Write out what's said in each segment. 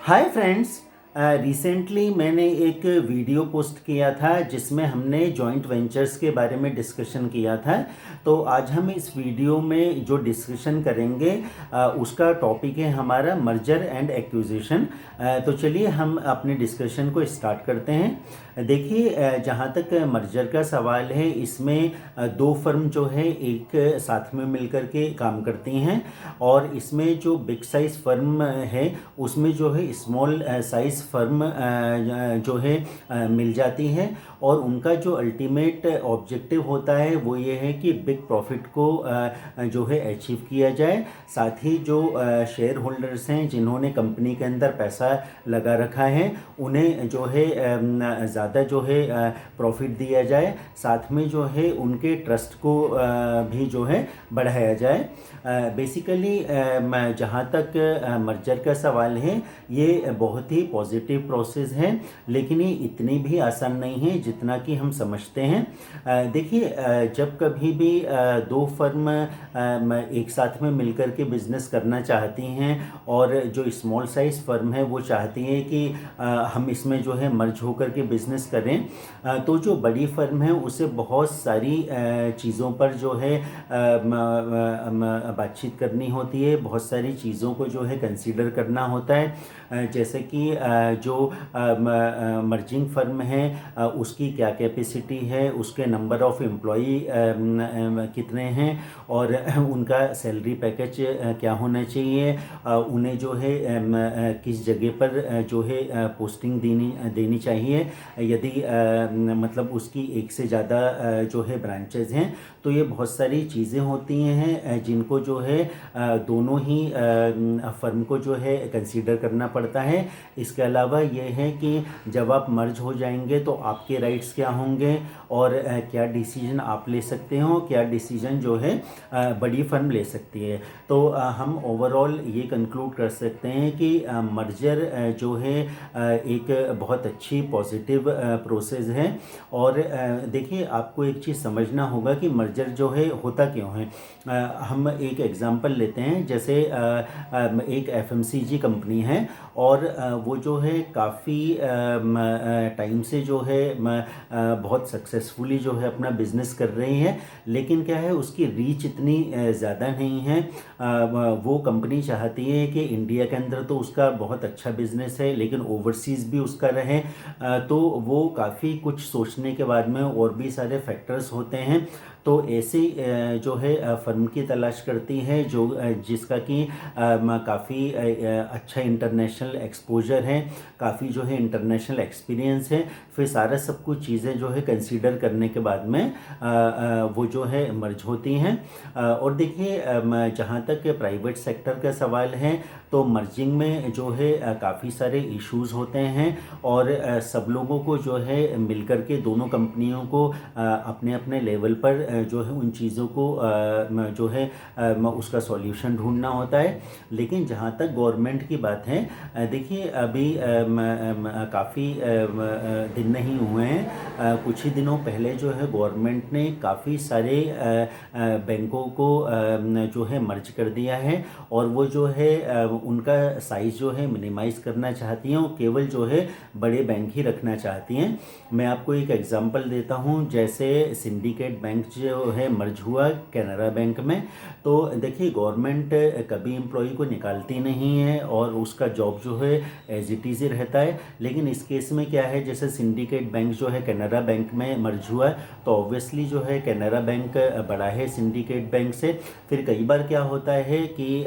Hi friends. Recently मैंने एक video post किया था जिसमें हमने जॉइंट वेंचर्स के बारे में डिस्कशन किया था। तो आज हम इस वीडियो में जो डिस्कशन करेंगे उसका टॉपिक है हमारा मर्जर एंड एक्विजिशन। तो चलिए हम अपने डिस्कशन को स्टार्ट करते हैं। देखिए, जहाँ तक मर्जर का सवाल है, इसमें दो फर्म जो है एक साथ में मिलकर के काम करती हैं, और इसमें जो बिग साइज़ फर्म है उसमें जो है स्मॉल साइज़ फर्म जो है मिल जाती है, और उनका जो अल्टीमेट ऑब्जेक्टिव होता है वो ये है कि बिग प्रॉफिट को जो है अचीव किया जाए। साथ ही जो शेयर होल्डर्स हैं जिन्होंने कंपनी के अंदर पैसा लगा रखा है उन्हें जो है ज़्यादा जो है प्रॉफिट दिया जाए। साथ में जो है उनके ट्रस्ट को भी जो है बढ़ाया जाए। बेसिकली जहाँ तक मर्जर का सवाल है, ये बहुत ही पॉजिटिव प्रोसेस है, लेकिन ये इतनी भी आसान नहीं है जितना कि हम समझते हैं। देखिए, जब कभी भी दो फर्म एक साथ में मिलकर के बिजनेस करना चाहती हैं, और जो स्मॉल साइज फर्म है वो चाहती है कि हम इसमें जो है मर्ज होकर के बिजनेस करें, तो जो बड़ी फर्म है उसे बहुत सारी चीज़ों पर जो है बातचीत करनी होती है, बहुत सारी चीज़ों को जो है कंसीडर करना होता है। जैसे कि जो मर्जिंग फर्म है उसकी क्या कैपेसिटी है, उसके नंबर ऑफ एम्प्लॉई कितने हैं, और उनका सैलरी पैकेज क्या होना चाहिए, उन्हें जो है किस जगह पर जो है पोस्टिंग देनी चाहिए। यदि मतलब उसकी एक से ज़्यादा जो है ब्रांचेज हैं, तो ये बहुत सारी चीज़ें होती हैं जिनको जो है दोनों ही फर्म को जो है कंसीडर करना पड़ता है। इसके अलावा ये है कि जब आप मर्ज हो जाएंगे तो आपके राइट्स क्या होंगे, और क्या डिसीजन आप ले सकते हो, क्या डिसीजन जो है बड़ी फर्म ले सकती है। तो हम ओवरऑल ये कंक्लूड कर सकते हैं कि मर्जर जो है एक बहुत अच्छी पॉजिटिव प्रोसेस है। और देखिए, आपको एक चीज़ समझना होगा कि मर्जर जो है होता क्यों है। हम एक एग्जांपल लेते हैं, जैसे एक एफएमसीजी कंपनी है, और वो जो है काफ़ी टाइम से जो है बहुत सक्सेसफुली जो है अपना बिजनेस कर रही है, लेकिन क्या है उसकी रीच इतनी ज़्यादा नहीं है। वो कंपनी चाहती है कि इंडिया के अंदर तो उसका बहुत अच्छा बिजनेस है, लेकिन ओवरसीज़ भी उसका रहे। तो वो काफ़ी कुछ सोचने के बाद में, और भी सारे फैक्टर्स होते हैं, तो ऐसी जो है फर्म की तलाश करती है जो जिसका कि काफ़ी अच्छा इंटरनेशनल एक्सपोजर है, काफ़ी जो है इंटरनेशनल एक्सपीरियंस है। फिर सारा सब कुछ चीज़ें जो है कंसीडर करने के बाद में वो जो है मर्ज होती हैं। और देखिए, जहाँ तक प्राइवेट सेक्टर का सवाल है, तो मर्जिंग में जो है काफ़ी सारे इश्यूज होते हैं, और सब लोगों को जो है मिलकर के दोनों कंपनियों को अपने अपने लेवल पर जो है उन चीज़ों को जो है उसका सॉल्यूशन ढूंढना होता है। लेकिन जहाँ तक गवर्नमेंट की बात है, देखिए अभी काफ़ी दिन नहीं हुए हैं, कुछ ही दिनों पहले जो है गवर्नमेंट ने काफ़ी सारे बैंकों को जो है मर्ज कर दिया है, और वो जो है उनका साइज़ जो है मिनिमाइज़ करना चाहती हैं, और केवल जो है बड़े बैंक ही रखना चाहती हैं। मैं आपको एक एग्जांपल देता हूं, जैसे सिंडिकेट बैंक जो है मर्ज हुआ कैनरा बैंक में। तो देखिए, गवर्नमेंट कभी एम्प्लॉय को निकालती नहीं है, और उसका जॉब जो है एज इट इज़ ही रहता है। लेकिन इस केस में क्या है, जैसे सिंडिकेट बैंक जो है कैनरा बैंक में मर्ज हुआ, तो ऑब्वियसली जो है कैनरा बैंक बड़ा है सिंडिकेट बैंक से। फिर कई बार क्या होता है कि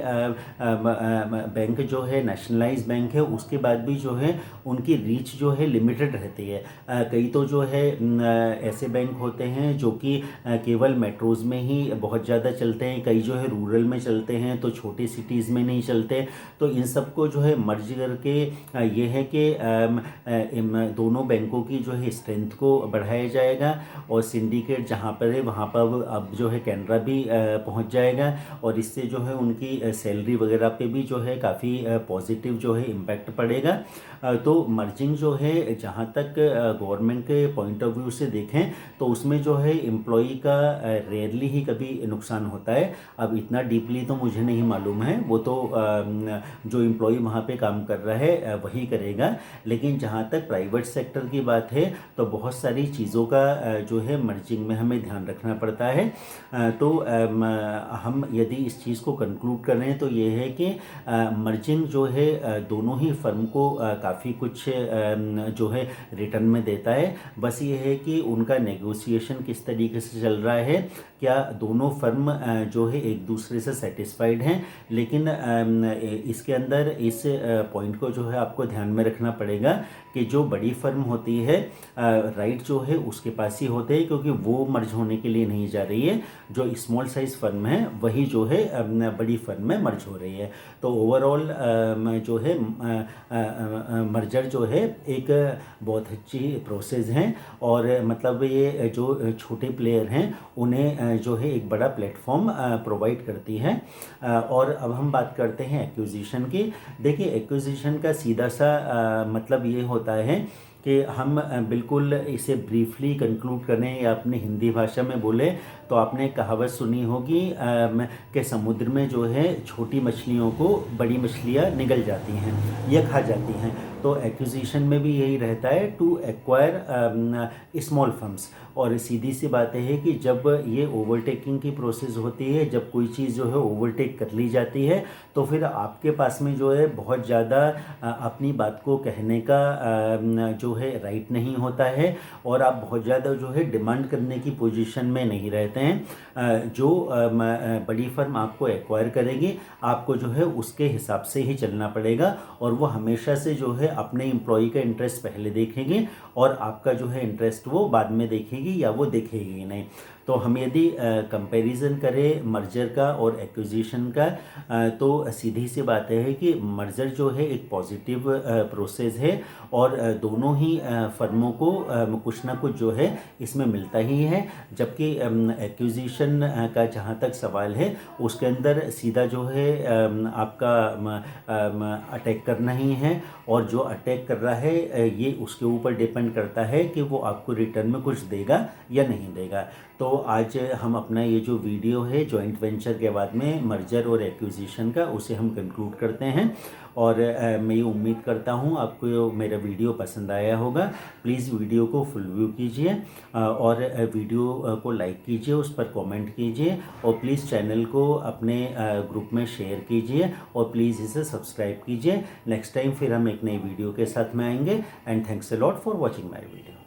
बैंक जो है नेशनलाइज बैंक है, उसके बाद भी जो है उनकी रीच जो है लिमिटेड रहती है। कई तो जो है ऐसे बैंक होते हैं जो कि केवल मेट्रोज़ में ही बहुत ज़्यादा चलते हैं, कई जो है रूरल में चलते हैं, तो छोटी सिटीज़ में नहीं चलते। तो इन सबको जो है मर्ज करके ये है कि दोनों बैंकों की जो है स्ट्रेंथ को बढ़ाया जाएगा, और सिंडिकेट जहाँ पर है वहाँ पर अब जो है कैनरा भी पहुँच जाएगा, और इससे जो है उनकी सैलरी वगैरह पे भी जो है काफ़ी पॉजिटिव जो है इम्पैक्ट पड़ेगा। तो मर्जिंग जो है जहाँ तक गवर्नमेंट के पॉइंट ऑफ व्यू से देखें, तो उसमें जो है एम्प्लॉई का रेयरली ही कभी नुकसान होता है। अब इतना डीपली तो मुझे नहीं मालूम है, वो तो जो एम्प्लॉय वहाँ पे काम कर रहा है वही करेगा। लेकिन जहाँ तक प्राइवेट सेक्टर की बात है तो बहुत सारी चीज़ों का जो है मर्जिंग में हमें ध्यान रखना पड़ता है। तो हम यदि इस चीज़ को कंक्लूड करें तो ये है कि मर्जिंग जो है दोनों ही फर्म को काफ़ी कुछ जो है रिटर्न में देता है। बस ये है कि उनका नेगोशिएशन किस तरीके से चल रहा है, क्या दोनों फर्म जो है एक दूसरे से सेटिस्फाइड हैं। लेकिन इसके अंदर इस पॉइंट को जो है आपको ध्यान में रखना पड़ेगा कि जो बड़ी फर्म होती है राइट जो है उसके पास ही होते हैं, क्योंकि वो मर्ज होने के लिए नहीं जा रही है। जो स्मॉल साइज फर्म है वही जो है बड़ी फर्म में मर्ज हो रही है। तो ओवरऑल जो है मर्जर जो है एक बहुत अच्छी प्रोसेस है, और मतलब ये जो छोटे प्लेयर हैं उन्हें जो है एक बड़ा प्लेटफॉर्म प्रोवाइड करती है। और अब हम बात करते हैं एक्विजिशन की। देखिए, एक्विजिशन का सीधा सा मतलब ये होता है कि हम बिल्कुल इसे ब्रीफली कंक्लूड करें या अपनी हिंदी भाषा में बोले तो आपने कहावत सुनी होगी कि समुद्र में जो है छोटी मछलियों को बड़ी मछलियाँ निगल जाती हैं या खा जाती हैं। तो एक्विजिशन में भी यही रहता है, टू एक्वायर स्मॉल फर्म्स। और सीधी सी बात है कि जब ये ओवरटेकिंग की प्रोसेस होती है, जब कोई चीज़ जो है ओवरटेक कर ली जाती है, तो फिर आपके पास में जो है बहुत ज़्यादा अपनी बात को कहने का जो है राइट नहीं होता है, और आप बहुत ज़्यादा जो है डिमांड करने की पोजीशन में नहीं रहते हैं। जो बड़ी फर्म आपको एक्वायर करेगी, आपको जो है उसके हिसाब से ही चलना पड़ेगा, और वो हमेशा से जो है अपने एम्प्लॉय का इंटरेस्ट पहले देखेंगे और आपका जो है इंटरेस्ट वो बाद में देखेगी या वो देखेगी नहीं। तो हम यदि कंपैरिजन करें मर्जर का और एक्विजिशन का, तो सीधी सी बात है कि मर्जर जो है एक पॉजिटिव प्रोसेस है, और दोनों ही फर्मों को कुछ ना कुछ जो है इसमें मिलता ही है। जबकि एक्विजिशन का जहाँ तक सवाल है उसके अंदर सीधा जो है आपका अटैक करना ही है, और जो अटैक कर रहा है ये उसके ऊपर डिपेंड करता है कि वो आपको रिटर्न में कुछ देगा या नहीं देगा। तो आज हम अपना ये जो वीडियो है जॉइंट वेंचर के बाद में मर्जर और एक्विजिशन का, उसे हम कंक्लूड करते हैं। और मैं ये उम्मीद करता हूँ आपको मेरा वीडियो पसंद आया होगा। प्लीज़ वीडियो को फुल व्यू कीजिए, और वीडियो को लाइक कीजिए, उस पर कमेंट कीजिए, और प्लीज़ चैनल को अपने ग्रुप में शेयर कीजिए, और प्लीज़ इसे सब्सक्राइब कीजिए। नेक्स्ट टाइम फिर हम एक नई वीडियो के साथ में आएंगे। And thanks a lot for watching my video.